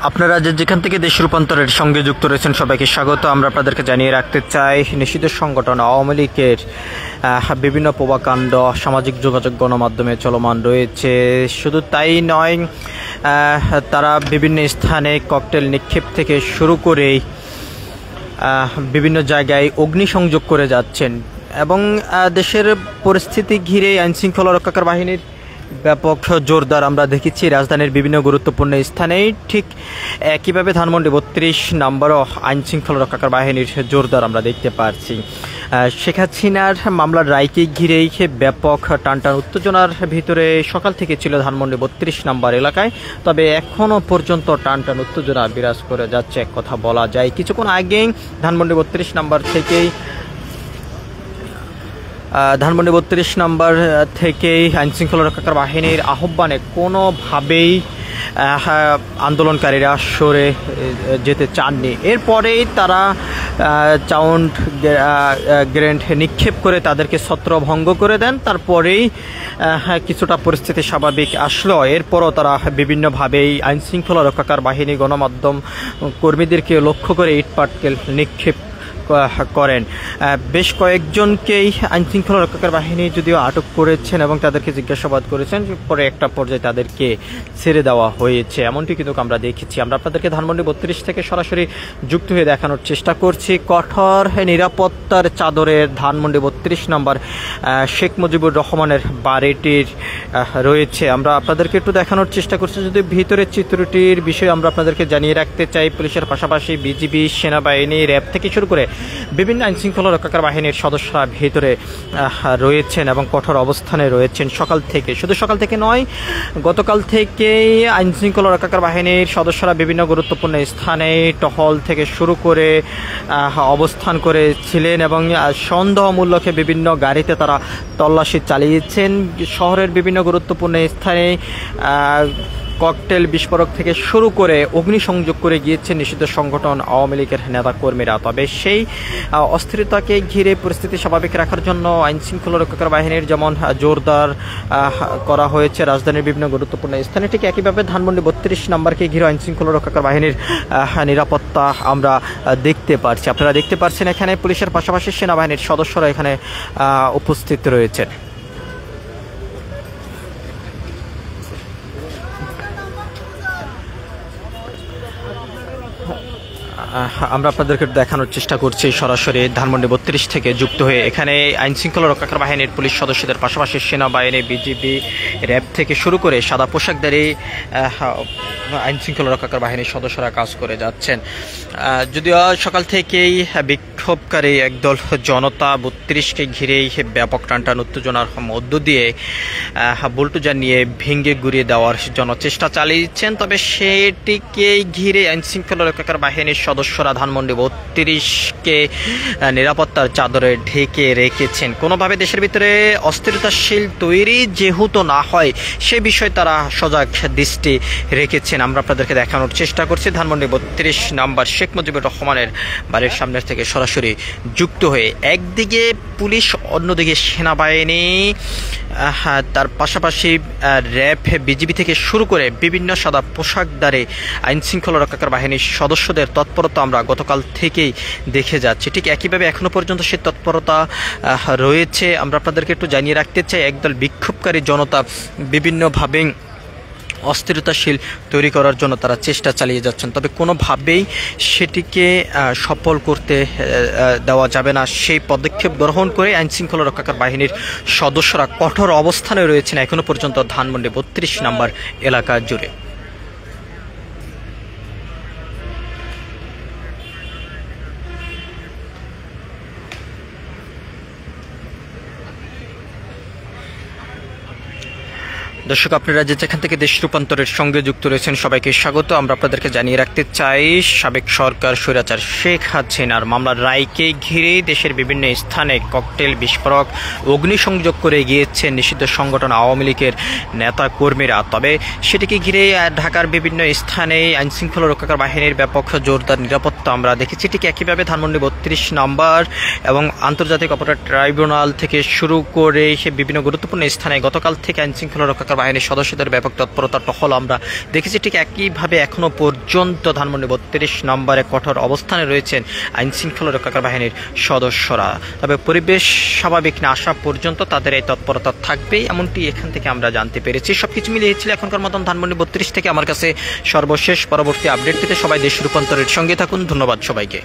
আপনারা যেখান থেকে দেশ রূপান্তরের সঙ্গে যুক্ত রয়েছেন সবাইকে স্বাগত। আমরা আপনাদেরকে জানিয়ে রাখতে চাই, নিষিদ্ধ সংগঠন আওয়ামী লীগের বিভিন্ন প্রভাকাণ্ড সামাজিক যোগাযোগ গণমাধ্যমে চলমান রয়েছে। শুধু তাই নয়, তারা বিভিন্ন স্থানে ককটেল নিক্ষেপ থেকে শুরু করে বিভিন্ন জায়গায় অগ্নিসংযোগ করে যাচ্ছেন এবং দেশের পরিস্থিতি ঘিরে আইনশৃঙ্খলা রক্ষাকারী বাহিনীর ব্যাপক জোরদার আমরা দেখেছি রাজধানীর বিভিন্ন গুরুত্বপূর্ণ স্থানেই। ঠিক একইভাবে ধানমন্ডি ৩২ নম্বরও আইনশৃঙ্খলা রক্ষাকারী বাহিনীর জোরদার আমরা দেখতে পাচ্ছি। শেখ হাসিনার মামলার রায়কে ঘিরেই ব্যাপক টানটান উত্তেজনার ভিতরে সকাল থেকে ছিল ধানমন্ডি ৩২ নম্বর এলাকায়। তবে এখনও পর্যন্ত টানটান উত্তেজনা বিরাজ করে যাচ্ছে, এক কথা বলা যায়। কিছুক্ষণ আগেই ধানমন্ডি ৩২ নম্বর থেকেই আইনশৃঙ্খলা রক্ষাকারী বাহিনীর আহ্বানে কোনোভাবেই আন্দোলনকারীরা সরে যেতে চাননি। এরপরেই তারা সাউন্ড গ্রেনেড নিক্ষেপ করে তাদেরকে ছত্রভঙ্গ করে দেন। তারপরেই কিছুটা পরিস্থিতি স্বাভাবিক আসলো। এরপরও তারা বিভিন্নভাবেই আইনশৃঙ্খলা রক্ষাকারী বাহিনী গণমাধ্যম কর্মীদেরকে লক্ষ্য করে ইটপাটকেল নিক্ষেপ করেন। বেশ কয়েকজনকেই আইনশৃঙ্খলা রক্ষাকারী বাহিনী যদিও আটক করেছেন এবং তাদেরকে জিজ্ঞাসাবাদ করেছেন, পরে একটা পর্যায়ে তাদেরকে ছেড়ে দেওয়া হয়েছে, এমনটি কিন্তু আমরা দেখেছি। আমরা আপনাদেরকে ধানমন্ডি ৩২ থেকে সরাসরি যুক্ত হয়ে দেখানোর চেষ্টা করছি। কঠোর নিরাপত্তার চাদরে ধানমন্ডি ৩২ নম্বর শেখ মুজিবুর রহমানের বাড়িটির রয়েছে। আমরা আপনাদেরকে একটু দেখানোর চেষ্টা করছি। যদি ভিতরের চিত্রটির বিষয়ে আমরা আপনাদেরকে জানিয়ে রাখতে চাই, পুলিশের পাশাপাশি বিজিবি, সেনাবাহিনী, র্যাব থেকে শুরু করে বিভিন্ন আইনশৃঙ্খলা রক্ষাকারী বাহিনীর সদস্যরা ভিতরে রয়েছেন এবং কঠোর অবস্থানে রয়েছেন সকাল থেকে। শুধু সকাল থেকে নয়, গতকাল থেকেই আইনশৃঙ্খলা রক্ষাকারী বাহিনীর সদস্যরা বিভিন্ন গুরুত্বপূর্ণ স্থানে টহল থেকে শুরু করে অবস্থান করেছিলেন এবং সন্দেহমূলকে বিভিন্ন গাড়িতে তারা তল্লাশি চালিয়েছেন। শহরের বিভিন্ন গুরুত্বপূর্ণ স্থানে ককটেল বিস্ফোরক থেকে শুরু করে অগ্নিসংযোগ করে গিয়েছে নিষিদ্ধ সংগঠন আওয়ামী লীগের নেতাকর্মীরা। তবে সেই অস্থিরতাকে ঘিরে পরিস্থিতি স্বাভাবিক রাখার জন্য আইনশৃঙ্খলা রক্ষাকারী বাহিনীর যেমন জোরদার করা হয়েছে রাজধানীর বিভিন্ন গুরুত্বপূর্ণ স্থানে, ঠিক একইভাবে ধানমন্ডি ৩২ নম্বরকে ঘিরে আইনশৃঙ্খলা রক্ষাকারী বাহিনীর নিরাপত্তা আমরা দেখতে পাচ্ছি। আপনারা দেখতে পাচ্ছেন এখানে পুলিশের পাশাপাশি সেনাবাহিনীর সদস্যরা এখানে উপস্থিত রয়েছেন। আমরা আপনাদেরকে দেখানোর চেষ্টা করছি সরাসরি ধানমন্ডি ৩২ থেকে যুক্ত হয়ে। এখানে আইনশৃঙ্খলা রক্ষাকারী বাহিনীর পুলিশ সদস্যদের পাশাপাশি সেনাবাহিনী, বিজিবি, র্যাব থেকে শুরু করে সাদা পোশাকধারী আইনশৃঙ্খলা রক্ষাকারী বাহিনীর সদস্যরা কাজ করে যাচ্ছেন। যদিও সকাল থেকেই বিক্ষোভকারী একদল জনতা ৩২কে ঘিরেই ব্যাপক টানটান উত্তেজনার মধ্য দিয়ে বুলডোজার নিয়ে ভেঙে গুড়িয়ে দেওয়ার জন্য চেষ্টা চালিয়েছেন। তবে সেটিকে ঘিরে আইনশৃঙ্খলা রক্ষাকারী বাহিনীর সদস্যরা ধানমন্ডি ৩২কে নিরাপত্তার চাদরে ঢেকে রেখেছেন। কোনোভাবে দেশের ভিতরে অস্থিরতাশীল তৈরি যেহেতু না হয় সে বিষয়ে তারা সজাগ দৃষ্টি রেখেছেন। আমরা আপনাদেরকে দেখানোর চেষ্টা করছি ধানমন্ডি ৩২ নম্বর শেখ মুজিবুর রহমানের বাড়ির সামনের থেকে সরাসরি যুক্ত হয়ে। একদিকে পুলিশ, অন্যদিকে সেনাবাহিনী, তার পাশাপাশি র্যাব, বিজিবি থেকে শুরু করে বিভিন্ন সাদা পোশাকধারী আইনশৃঙ্খলা রক্ষাকারী বাহিনীর সদস্যদের তৎপরতা আমরা গতকাল থেকেই দেখে যাচ্ছি। ঠিক একইভাবে এখনও পর্যন্ত সেই তৎপরতা রয়েছে। আমরা আপনাদেরকে একটু জানিয়ে রাখতে চাই, একদল বিক্ষোভকারী জনতা বিভিন্নভাবে অস্থিরতাশীল তৈরি করার জন্য তারা চেষ্টা চালিয়ে যাচ্ছেন। তবে কোনোভাবেই সেটিকে সফল করতে দেওয়া যাবে না, সেই পদক্ষেপ গ্রহণ করে আইনশৃঙ্খলা রক্ষাকারী বাহিনীর সদস্যরা কঠোর অবস্থানে রয়েছেন এখনও পর্যন্ত ধানমন্ডি ৩২ নম্বর এলাকা জুড়ে। দর্শক, আপনারা যেখান থেকে দেশ রূপান্তরের সঙ্গে যুক্ত রয়েছেন সবাইকে স্বাগত। আমরা আপনাদেরকে জানিয়ে রাখতে চাই, সাবেক সরকার স্বৈরাচার শেখ হাসিনার মামলার রায়কে ঘিরে দেশের বিভিন্ন স্থানে ককটেল বিস্ফোরক অগ্নিসংযোগ করে গিয়েছে নিষিদ্ধ সংগঠন আওয়ামী লীগের নেতা কর্মীরা। তবে সেটিকে ঘিরে ঢাকার বিভিন্ন স্থানে আইনশৃঙ্খলা রক্ষাকারী বাহিনীর ব্যাপক জোরদার নিরাপত্তা আমরা দেখেছি। ঠিক একইভাবে ধানমন্ডি ৩২ নম্বর এবং আন্তর্জাতিক অপরাধ ট্রাইব্যুনাল থেকে শুরু করে বিভিন্ন গুরুত্বপূর্ণ স্থানে গতকাল থেকে আইনশৃঙ্খলা রক্ষাকারী রক্ষাকারী বাহিনীর সদস্যদের ব্যাপক তৎপরতা টহল আমরা দেখেছি। ঠিক একইভাবে এখনও পর্যন্ত ধানমন্ডি 32 নম্বরে কঠোর অবস্থানে রয়েছেন আইন শৃঙ্খলা রক্ষাকারী বাহিনীর সদস্যরা। তবে পরিবেশ স্বাভাবিক না আসা পর্যন্ত তাদের এই তৎপরতা থাকবেই, এমনটি এখান থেকে আমরা জানতে পেরেছি। সবকিছু মিলিয়ে ছিল এখনকার মতন ধানমন্ডি 32 থেকে আমার কাছে সর্বশেষ। পরবর্তী আপডেট পেতে সবাই দেশ রূপান্তরের সঙ্গে থাকুন। ধন্যবাদ সবাইকে।